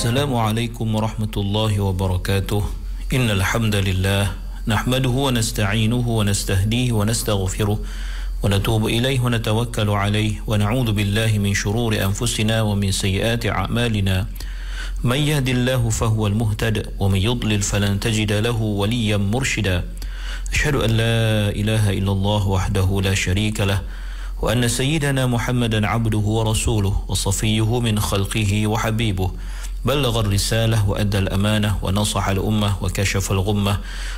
Assalamualaikum warahmatullahi wabarakatuh. Innal hamdalillah nahmaduhu wa nasta'inuhu wa nastahdihi wa nastaghfiruh wa natubu ilaihi wa natawakkalu alaihi wa na'udzu billahi min shururi anfusina wa min sayyiati a'malina. Man yahdihillahu fahuwal muhtad wa man yudlil falan tajida lahu waliyyan murshida. Asyhadu an la ilaha illallah wahdahu la syarika lah wa anna sayyidana Muhammadan abduhu wa rasuluh wa safiyyuhu min khalqihi wa habibuh. بلغ الرسالة وأدى الأمانة ونصح الأمة وكشف الغمة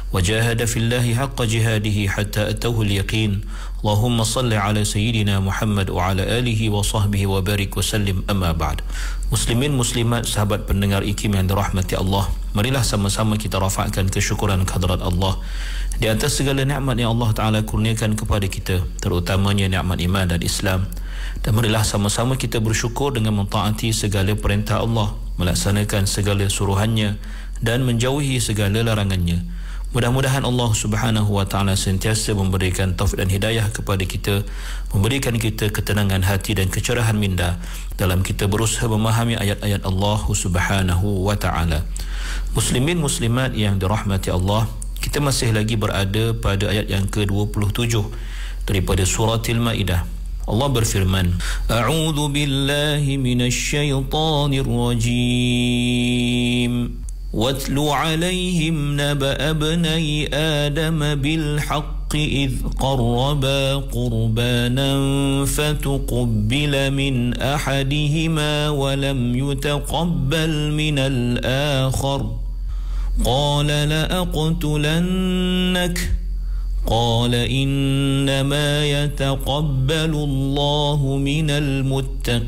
وجاهد في الله حق جهاده حتى أتوه اليقين. اللهم صل على سيدنا محمد وعلى آله وصحبه وبارك وسلم. أما بعد. Muslimin muslimat, sahabat pendengar IKIM yang dirahmati Allah, marilah sama-sama kita rafa'kan kesyukuran kehadrat Allah di atas segala nikmat yang Allah Ta'ala kurniakan kepada kita, terutamanya nikmat iman dan Islam. Dan marilah sama-sama kita bersyukur dengan mentaati segala perintah Allah, melaksanakan segala suruhannya dan menjauhi segala larangannya. Mudah-mudahan Allah Subhanahu wa Ta'ala sentiasa memberikan taufik dan hidayah kepada kita, memberikan kita ketenangan hati dan kecerahan minda dalam kita berusaha memahami ayat-ayat Allah Subhanahu wa Ta'ala. Muslimin muslimat yang dirahmati Allah, kita masih lagi berada pada ayat yang ke-27 daripada surah Al-Maidah. Allah berfirman, A'udzu billahi minasy syaithanir rajim. Watlu 'alaihim naba'a ibnai Adam bil haqqi idh qarraba qurbanan fatuqbila min ahadihima wa lam yutaqabbal min al-akhar. Qala la aqtulannak. قال إنما يتقبل الله من المتقين.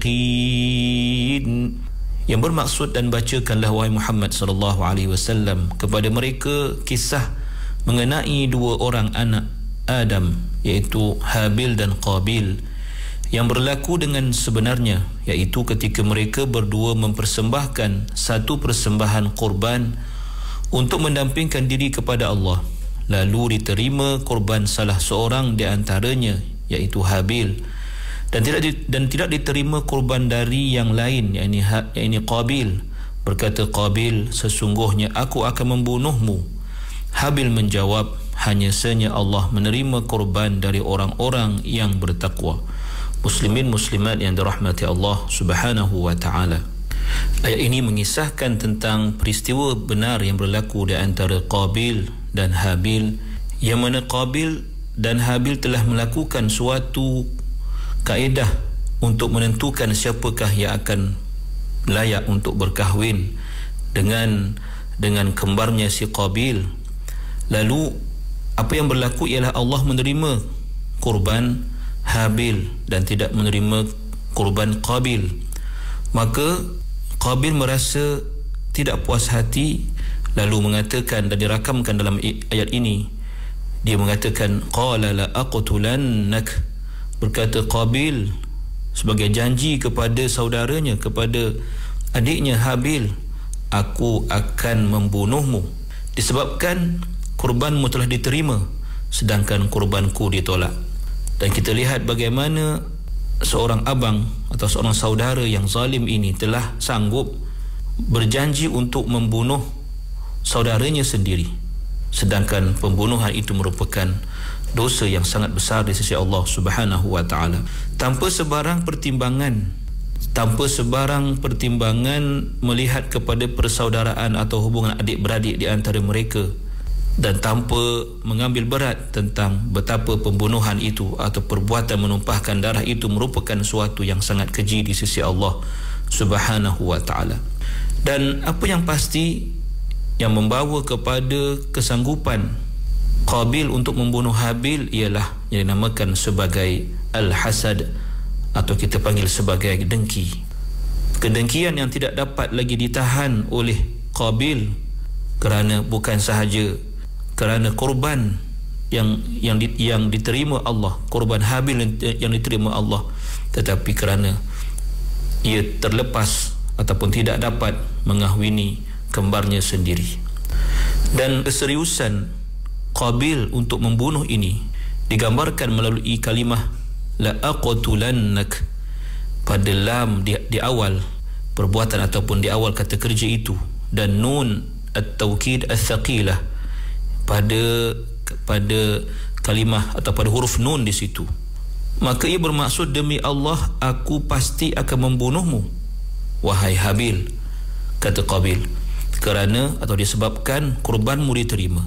Yang bermaksud, dan bacakanlah wahai Muhammad sallallahu alaihi wasallam kepada mereka kisah mengenai dua orang anak Adam, iaitu Habil dan Qabil, yang berlaku dengan sebenarnya, iaitu ketika mereka berdua mempersembahkan satu persembahan korban untuk mendampingkan diri kepada Allah. Lalu diterima korban salah seorang di antaranya, iaitu Habil, dan tidak diterima korban dari yang lain, yakni Qabil. Berkata Qabil, sesungguhnya aku akan membunuhmu. Habil menjawab, hanya saja Allah menerima korban dari orang-orang yang bertakwa. Muslimin muslimat yang dirahmati Allah Subhanahu wa Ta'ala, ayat ini mengisahkan tentang peristiwa benar yang berlaku di antara Qabil dan Habil, yang mana Qabil dan Habil telah melakukan suatu kaedah untuk menentukan siapakah yang akan layak untuk berkahwin dengan kembarnya si Qabil. Lalu apa yang berlaku ialah Allah menerima korban Habil dan tidak menerima korban Qabil. Maka Qabil merasa tidak puas hati, lalu mengatakan, dan dirakamkan dalam ayat ini, dia mengatakan, qala la aqtulannak. Berkata Qabil sebagai janji kepada saudaranya, kepada adiknya Habil, aku akan membunuhmu disebabkan korbanmu telah diterima sedangkan korbanku ditolak. Dan kita lihat bagaimana seorang abang atau seorang saudara yang zalim ini telah sanggup berjanji untuk membunuh saudaranya sendiri, sedangkan pembunuhan itu merupakan dosa yang sangat besar di sisi Allah Subhanahu wa Ta'ala. Tanpa sebarang pertimbangan melihat kepada persaudaraan atau hubungan adik-beradik di antara mereka, dan tanpa mengambil berat tentang betapa pembunuhan itu atau perbuatan menumpahkan darah itu merupakan suatu yang sangat keji di sisi Allah Subhanahu wa Ta'ala. Dan apa yang pasti yang membawa kepada kesanggupan Qabil untuk membunuh Habil ialah yang dinamakan sebagai al-hasad, atau kita panggil sebagai dengki. Kedengkian yang tidak dapat lagi ditahan oleh Qabil, kerana bukan sahaja kerana korban yang diterima Allah, korban Habil yang diterima Allah, tetapi kerana ia terlepas ataupun tidak dapat mengahwini kembarnya sendiri. Dan keseriusan Qabil untuk membunuh ini digambarkan melalui kalimah la aqtulannak pada lam di awal, perbuatan ataupun di awal kata kerja itu, dan nun at-taukid ats-tsaqilah pada kalimah atau pada huruf nun di situ, maka ia bermaksud, demi Allah aku pasti akan membunuhmu wahai Habil, kata Qabil, kerana atau disebabkan kurbanmu diterima.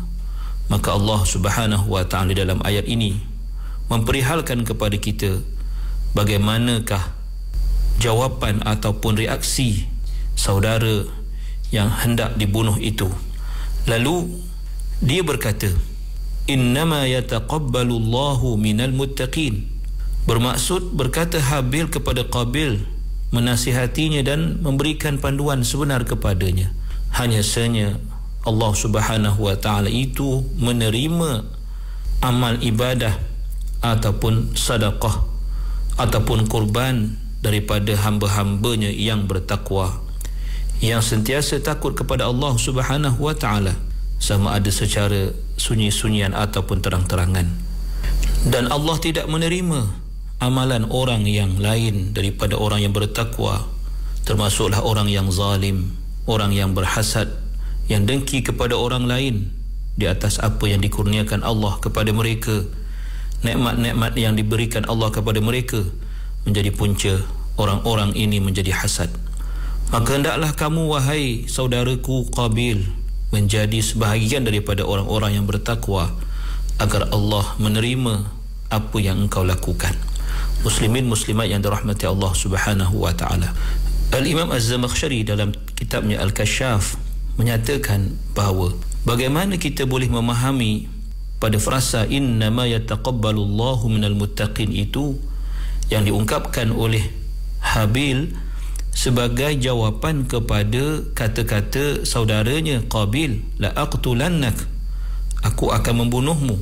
Maka Allah Subhanahu wa taala dalam ayat ini memperihalkan kepada kita bagaimanakah jawapan ataupun reaksi saudara yang hendak dibunuh itu. Lalu dia berkata, innama yataqabbalu Allahu minal muttaqin. Bermaksud, berkata Habil kepada Qabil, menasihatinya dan memberikan panduan sebenar kepadanya, hanya sahaja Allah Subhanahu wa taala itu menerima amal ibadah ataupun sedekah ataupun kurban daripada hamba-hambanya yang bertakwa, yang sentiasa takut kepada Allah Subhanahu wa taala, sama ada secara sunyi-sunyian ataupun terang-terangan. Dan Allah tidak menerima amalan orang yang lain daripada orang yang bertakwa, termasuklah orang yang zalim, orang yang berhasad, yang dengki kepada orang lain di atas apa yang dikurniakan Allah kepada mereka, nikmat-nikmat yang diberikan Allah kepada mereka, menjadi punca orang-orang ini menjadi hasad. Maka hendaklah kamu wahai saudaraku Qabil menjadi sebahagian daripada orang-orang yang bertakwa, agar Allah menerima apa yang engkau lakukan. Muslimin muslimat yang dirahmati Allah Subhanahu wa taala. Al-Imam Az-Zamakhsyari dalam kitabnya Al-Kashaf menyatakan bahawa bagaimana kita boleh memahami pada frasa innama yataqabbalu Allahu minal muttaqin itu yang diungkapkan oleh Habil sebagai jawapan kepada kata-kata saudaranya Qabil, la aqtulannak, aku akan membunuhmu.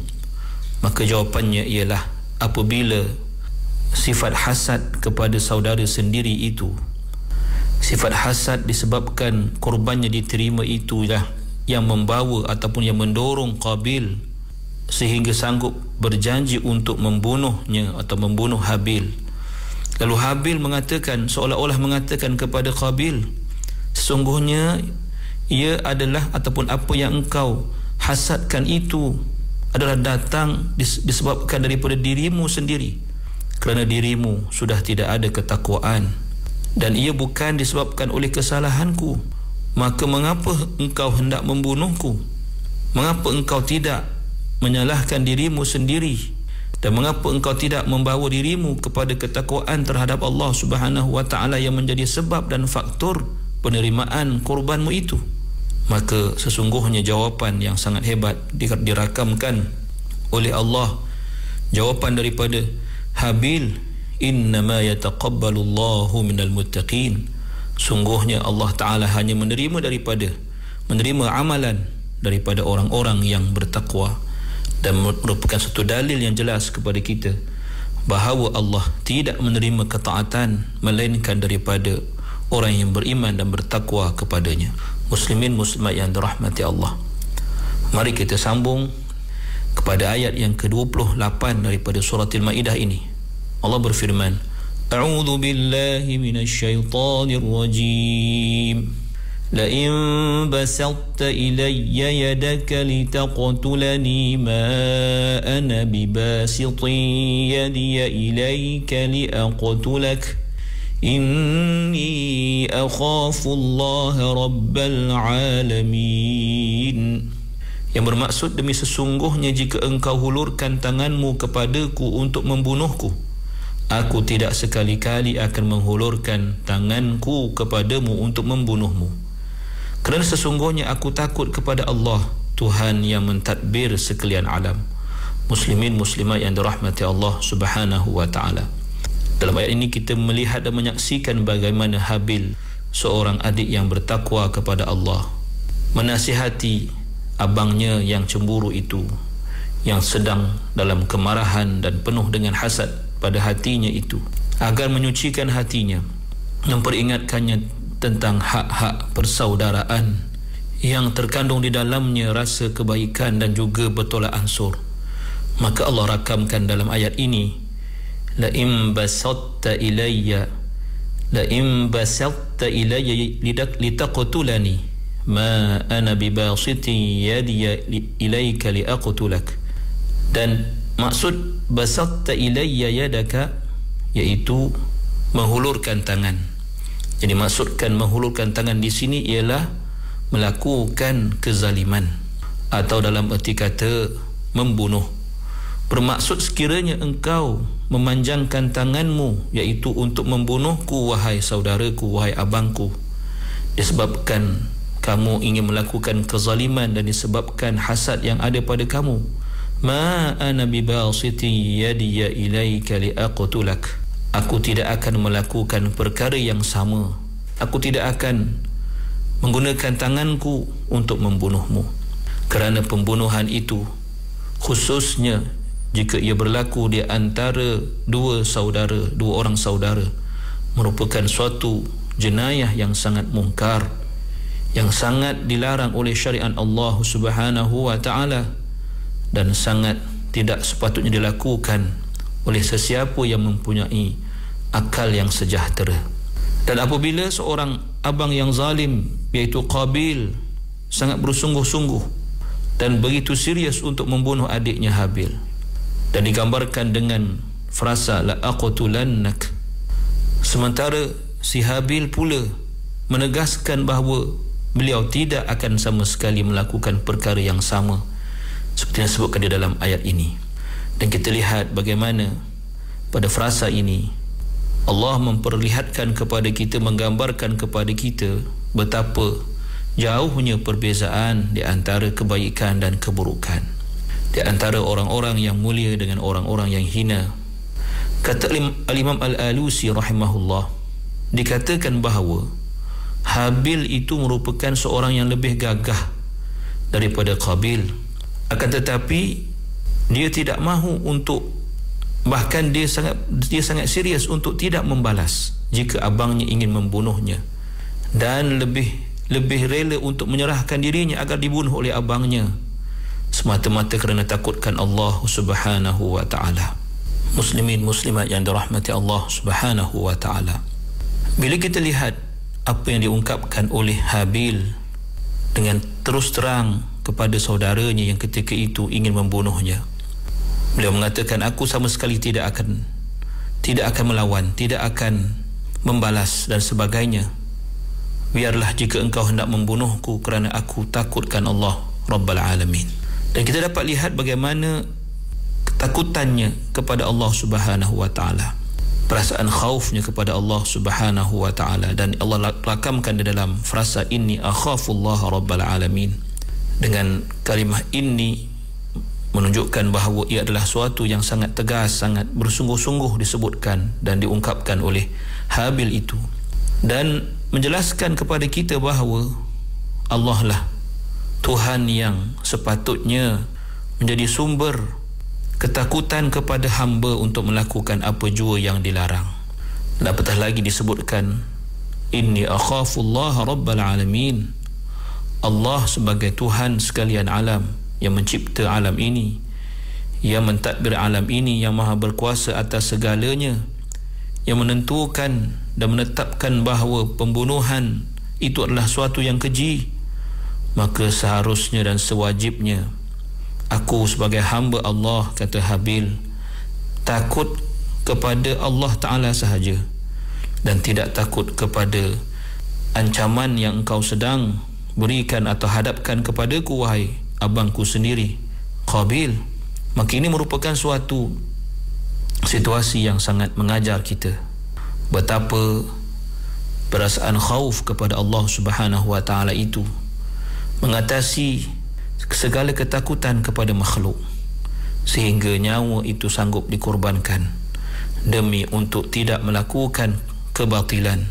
Maka jawapannya ialah, apabila sifat hasad kepada saudara sendiri itu, sifat hasad disebabkan korbannya diterima, itulah yang membawa ataupun yang mendorong Qabil sehingga sanggup berjanji untuk membunuhnya atau membunuh Habil. Lalu Habil mengatakan, seolah-olah mengatakan kepada Qabil, sesungguhnya ia adalah ataupun apa yang engkau hasadkan itu adalah datang disebabkan daripada dirimu sendiri, kerana dirimu sudah tidak ada ketakwaan, dan ia bukan disebabkan oleh kesalahanku. Maka mengapa engkau hendak membunuhku? Mengapa engkau tidak menyalahkan dirimu sendiri, dan mengapa engkau tidak membawa dirimu kepada ketakwaan terhadap Allah Subhanahu wa taala yang menjadi sebab dan faktor penerimaan korbanmu itu? Maka sesungguhnya jawapan yang sangat hebat dirakamkan oleh Allah, jawapan daripada Habil, innama yataqabbalu Allahu minal muttaqin. Sungguhnya Allah Ta'ala hanya menerima amalan daripada orang-orang yang bertakwa. Dan merupakan satu dalil yang jelas kepada kita bahawa Allah tidak menerima ketaatan melainkan daripada orang yang beriman dan bertakwa kepadanya. Muslimin muslimat yang dirahmati Allah, mari kita sambung kepada ayat yang ke-28 daripada surah Al-Maidah ini. Allah berfirman, A'udzu billahi minasyaitonir rajim. لئن بسطت إلي يدك لتقتلني ما أنا بباسط يدي إليك لأقتلك إني أخاف الله رب العالمين. Yang bermaksud, demi sesungguhnya jika engkau hulurkan tanganmu kepadaku untuk membunuhku, aku tidak sekali-kali akan menghulurkan tanganku kepadamu untuk membunuhmu, kerana sesungguhnya aku takut kepada Allah, Tuhan yang mentadbir sekalian alam. Muslimin muslimat yang dirahmati Allah Subhanahu wa taala. Dalam ayat ini kita melihat dan menyaksikan bagaimana Habil, seorang adik yang bertakwa kepada Allah, menasihati abangnya yang cemburu itu, yang sedang dalam kemarahan dan penuh dengan hasad pada hatinya itu, agar menyucikan hatinya, memperingatkannya tentang hak-hak persaudaraan yang terkandung di dalamnya rasa kebaikan dan juga bertolak ansur. Maka Allah rakamkan dalam ayat ini, la in basatta basatta ilayya litaqtulani ma ana bibasiti yadi ilayka liaqtulak. Dan maksud basatta ilayya yadaka iaitu menghulurkan tangan. Jadi maksudkan menghulurkan tangan di sini ialah melakukan kezaliman atau dalam erti kata membunuh. Bermaksud sekiranya engkau memanjangkan tanganmu iaitu untuk membunuhku wahai saudaraku, wahai abangku, disebabkan kamu ingin melakukan kezaliman dan disebabkan hasad yang ada pada kamu, ma ana bibasiti yadiya ilaika liaqtulak, aku tidak akan melakukan perkara yang sama, aku tidak akan menggunakan tanganku untuk membunuhmu. Kerana pembunuhan itu khususnya jika ia berlaku di antara dua orang saudara, merupakan suatu jenayah yang sangat mungkar, yang sangat dilarang oleh syariat Allah Subhanahu wa taala dan sangat tidak sepatutnya dilakukan oleh sesiapa yang mempunyai akal yang sejahtera. Dan apabila seorang abang yang zalim iaitu Qabil sangat bersungguh-sungguh dan begitu serius untuk membunuh adiknya Habil, dan digambarkan dengan frasa la aqtulannak, sementara si Habil pula menegaskan bahawa beliau tidak akan sama sekali melakukan perkara yang sama seperti yang disebutkan di dalam ayat ini. Dan kita lihat bagaimana pada frasa ini Allah memperlihatkan kepada kita, menggambarkan kepada kita betapa jauhnya perbezaan di antara kebaikan dan keburukan, di antara orang-orang yang mulia dengan orang-orang yang hina. Kata Al-Imam Al-Alusi rahimahullah, dikatakan bahawa Habil itu merupakan seorang yang lebih gagah daripada Qabil, akan tetapi dia tidak mahu untuk, bahkan dia sangat serius untuk tidak membalas jika abangnya ingin membunuhnya, dan lebih rela untuk menyerahkan dirinya agar dibunuh oleh abangnya semata-mata kerana takutkan Allah Subhanahu wa taala. Muslimin muslimat yang dirahmati Allah Subhanahu wa taala, bila kita lihat apa yang diungkapkan oleh Habil dengan terus terang kepada saudaranya yang ketika itu ingin membunuhnya, beliau mengatakan, aku sama sekali tidak akan melawan, tidak akan membalas dan sebagainya. Biarlah jika engkau hendak membunuhku kerana aku takutkan Allah Rabbal Alamin. Dan kita dapat lihat bagaimana ketakutannya kepada Allah Subhanahu wa taala, perasaan khaufnya kepada Allah Subhanahu wa taala, dan Allah rakamkan di dalam frasa inni akhafullah Rabbal Alamin. Dengan kalimah inni menunjukkan bahawa ia adalah suatu yang sangat tegas, sangat bersungguh-sungguh disebutkan dan diungkapkan oleh Habil itu, dan menjelaskan kepada kita bahawa Allah lah Tuhan yang sepatutnya menjadi sumber ketakutan kepada hamba untuk melakukan apa jua yang dilarang. Dan apatah lagi disebutkan inni akhafullah Rabbal Alamin, Allah sebagai Tuhan sekalian alam, yang mencipta alam ini, yang mentadbir alam ini, yang maha berkuasa atas segalanya, yang menentukan dan menetapkan bahawa pembunuhan itu adalah suatu yang keji, maka seharusnya dan sewajibnya aku sebagai hamba Allah, kata Habil, takut kepada Allah Ta'ala sahaja dan tidak takut kepada ancaman yang engkau sedang berikan atau hadapkan kepadaku wahai abangku sendiri Qabil. Maka ini merupakan suatu situasi yang sangat mengajar kita betapa perasaan khauf kepada Allah Subhanahu wa taala itu mengatasi segala ketakutan kepada makhluk, sehingga nyawa itu sanggup dikorbankan demi untuk tidak melakukan kebatilan,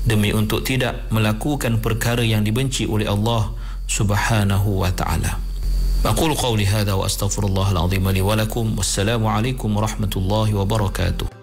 demi untuk tidak melakukan perkara yang dibenci oleh Allah Subhanahu wa ta'ala. Aqulu qawli hadha wa astaghfirullahal azim li wa lakum. Wassalamu alaikum warahmatullahi wabarakatuh.